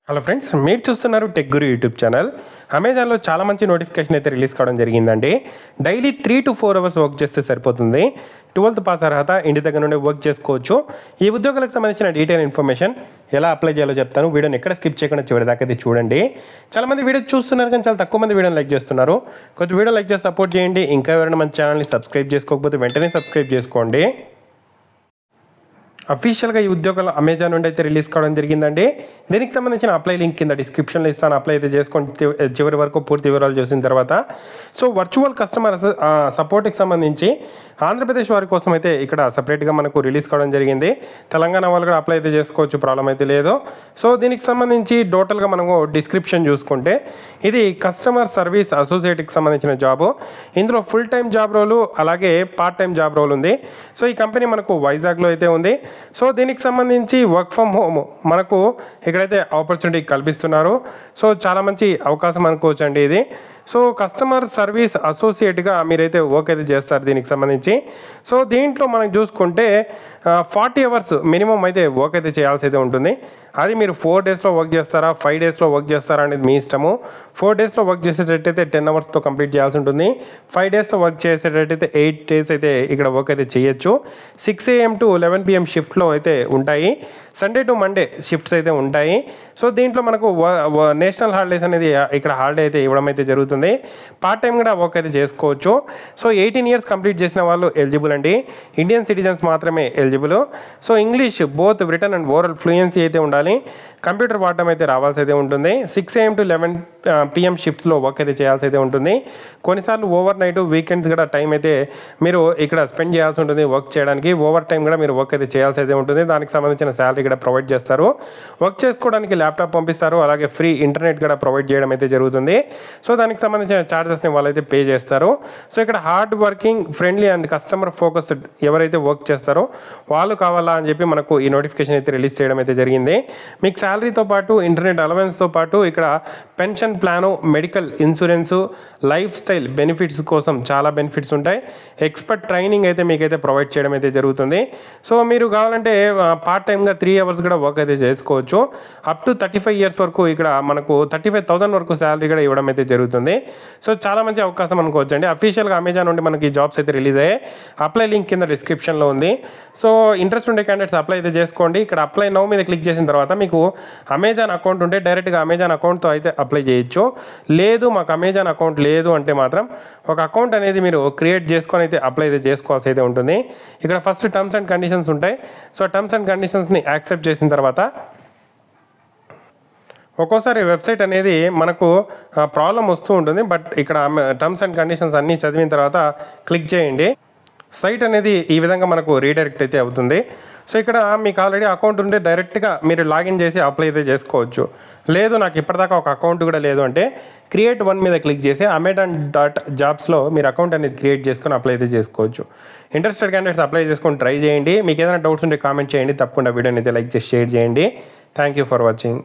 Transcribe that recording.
Hello friends, మీరు చూస్తున్నారు tech గురు YouTube channel. అమెజాన్లో చాలా మంచి నోటిఫికేషన్ అయితే రిలీజ్ కావడం జరిగిందండి. డైలీ 3 to 4 అవర్స్ వర్క్ చేస్తే సరిపోతుంది. 12th పాస్ అర్హత, ఇంటి దగ్గర నుండి వర్క్ చేసుకోవచ్చు. ఈ ఉద్యోగాలకు సంబంధించిన డీటెయిల్ ఇన్ఫర్మేషన్ ఎలా అప్లై చేయాలో చెప్తాను. వీడియోని ఎక్కడ స్కిప్ చేయకుండా చివరి దాకా అయితే చూడండి. చాలా మంది వీడియో చూస్తున్నారు కానీ చాలా తక్కువ మంది వీడియోని లైక్ చేస్తున్నారు. కొంచెం వీడియో లైక్ చేసి సపోర్ట్ చేయండి. ఇంకా ఎవరైనా మన ఛానల్ని సబ్స్క్రైబ్ చేసుకోకపోతే వెంటనే సబ్స్క్రైబ్ చేసుకోండి. అఫీషియల్గా ఈ ఉద్యోగాలు అమెజాన్ నుండి అయితే రిలీజ్ కావడం జరిగిందండి. దీనికి సంబంధించిన అప్లై లింక్ కింద డిస్క్రిప్షన్లో ఇస్తాను. అప్లై అయితే చేసుకొని చివరి వరకు పూర్తి వివరాలు చూసిన తర్వాత వర్చువల్ కస్టమర్ సపోర్ట్కి సంబంధించి ఆంధ్రప్రదేశ్ వారి కోసం అయితే ఇక్కడ సపరేట్గా మనకు రిలీజ్ కావడం జరిగింది. తెలంగాణ వాళ్ళు కూడా అప్లై అయితే చేసుకోవచ్చు, ప్రాబ్లం అయితే లేదు. దీనికి సంబంధించి టోటల్గా మనము డిస్క్రిప్షన్ చూసుకుంటే ఇది కస్టమర్ సర్వీస్ అసోసియేట్కి సంబంధించిన జాబు. ఇందులో ఫుల్ టైం జాబ్ రోలు అలాగే పార్ట్ టైం జాబ్ రోల్ ఉంది. ఈ కంపెనీ మనకు వైజాగ్లో అయితే ఉంది. దీనికి సంబంధించి వర్క్ ఫ్రమ్ హోమ్ మనకు ఇక్కడైతే ఆపర్చునిటీ కల్పిస్తున్నారు. చాలా మంచి అవకాశం అనుకోవచ్చండి ఇది. కస్టమర్ సర్వీస్ అసోసియేట్గా మీరైతే వర్క్ అయితే చేస్తారు దీనికి సంబంధించి. దీంట్లో మనం చూసుకుంటే 40 అవర్స్ మినిమం అయితే వర్క్ అయితే చేయాల్సి అయితే ఉంటుంది. అది మీరు 4 డేస్లో వర్క్ చేస్తారా, 5 డేస్లో వర్క్ చేస్తారా అనేది మీ ఇష్టము. 4 డేస్లో వర్క్ చేసేటట్టయితే 10 అవర్స్తో కంప్లీట్ చేయాల్సి ఉంటుంది. 5 డేస్లో వర్క్ చేసేటట్టయితే 8 డేస్ అయితే ఇక్కడ వర్క్ అయితే చేయొచ్చు. 6 AM to 11 PM షిఫ్ట్లో అయితే ఉంటాయి. సండే టు మండే షిఫ్ట్స్ అయితే ఉంటాయి. దీంట్లో మనకు నేషనల్ హాలిడేస్ అనేది ఇక్కడ హాలిడే అయితే ఇవ్వడం అయితే జరుగుతుంది. పార్ట్ టైం కూడా వర్క్ అయితే చేసుకోవచ్చు. 18 ఇయర్స్ కంప్లీట్ చేసిన వాళ్ళు ఎలిజిబుల్ అండి. ఇండియన్ సిటిజన్స్ మాత్రమే eligible. English both return and oral fluency అయితే ఉండాలి. కంప్యూటర్ వాడటం అయితే రావాల్సి అయితే ఉంటుంది. 6 AM to 11 PM షిఫ్ట్స్లో వర్క్ అయితే చేయాల్సి అయితే ఉంటుంది. కొన్నిసార్లు ఓవర్ నైట్ వీకెండ్స్ కూడా టైం అయితే మీరు ఇక్కడ స్పెండ్ చేయాల్సి ఉంటుంది వర్క్ చేయడానికి. ఓవర్ టైం కూడా మీరు వర్క్ అయితే చేయాల్సి అయితే ఉంటుంది. దానికి సంబంధించిన శాలరీ కూడా ప్రొవైడ్ చేస్తారు. వర్క్ చేసుకోవడానికి ల్యాప్టాప్ పంపిస్తారు, అలాగే ఫ్రీ ఇంటర్నెట్ కూడా ప్రొవైడ్ చేయడం అయితే జరుగుతుంది. దానికి సంబంధించిన ఛార్జెస్ని వాళ్ళైతే పే చేస్తారు. ఇక్కడ hard working, friendly and customer focused ఎవరైతే వర్క్ చేస్తారో వాళ్ళు కావాలా అని చెప్పి మనకు ఈ నోటిఫికేషన్ అయితే రిలీజ్ చేయడం అయితే జరిగింది. మీకు శాలరీతో పాటు ఇంటర్నెట్ అలవెన్స్తో పాటు ఇక్కడ pension plan, medical insurance, life style benefits కోసం చాలా బెనిఫిట్స్ ఉంటాయి. ఎక్స్పర్ట్ ట్రైనింగ్ అయితే మీకైతే ప్రొవైడ్ చేయడం అయితే జరుగుతుంది. మీరు కావాలంటే పార్ట్ టైమ్గా 3 అవర్స్ కూడా వర్క్ అయితే చేసుకోవచ్చు. అప్ టు 35 ఇయర్స్ వరకు ఇక్కడ మనకు 35,000 వరకు శాలరీ కూడా ఇవ్వడం అయితే జరుగుతుంది. చాలా మంచి అవకాశం అనుకోవచ్చు అండి. అఫీషియల్గా అమెజాన్ నుండి మనకి జాబ్స్ అయితే రిలీజ్ అయ్యాయి. అప్లై లింక్ కింద డిస్క్రిప్షన్లో ఉంది. ఇంట్రెస్ట్ ఉండే క్యాండిడేట్స్ అప్లై అయితే చేసుకోండి. ఇక్కడ అప్లై నౌ మీద క్లిక్ చేసిన తర్వాత మీకు అమెజాన్ అకౌంట్ ఉంటే డైరెక్ట్గా అమెజాన్ అకౌంట్తో అయితే అప్లై చేయొచ్చు. లేదు మాకు అమెజాన్ అకౌంట్ లేదు అంటే మాత్రం ఒక అకౌంట్ అనేది మీరు క్రియేట్ చేసుకొని అయితే అప్లై అయితే చేసుకోవాల్సి అయితే ఉంటుంది. ఇక్కడ ఫస్ట్ టర్మ్స్ అండ్ కండిషన్స్ ఉంటాయి. టర్మ్స్ అండ్ కండిషన్స్ని యాక్సెప్ట్ చేసిన తర్వాత ఒక్కోసారి వెబ్సైట్ అనేది మనకు ప్రాబ్లం వస్తూ ఉంటుంది. బట్ ఇక్కడ టర్మ్స్ అండ్ కండిషన్స్ అన్నీ చదివిన తర్వాత క్లిక్ చేయండి. సైట్ అనేది ఈ విధంగా మనకు రీడైరెక్ట్ అయితే అవుతుంది. ఇక్కడ మీకు ఆల్రెడీ అకౌంట్ ఉంటే డైరెక్ట్గా మీరు లాగిన్ చేసి అప్లై అయితే చేసుకోవచ్చు. లేదు నాకు ఇప్పటిదాకా ఒక అకౌంట్ కూడా లేదు అంటే క్రియేట్ వన్ మీద క్లిక్ చేసి Amazon.jobsలో మీరు అకౌంట్ అనేది క్రియేట్ చేసుకొని అప్లై అయితే చేసుకోవచ్చు. ఇంట్రెస్టెడ్ క్యాండిడేట్స్ అప్లై చేసుకొని ట్రై చేయండి. మీకు ఏదైనా డౌట్స్ ఉంటే కామెంట్ చేయండి. తప్పకుండా వీడియోని అయితే లైక్ చేసి షేర్ చేయండి. Thank you for watching.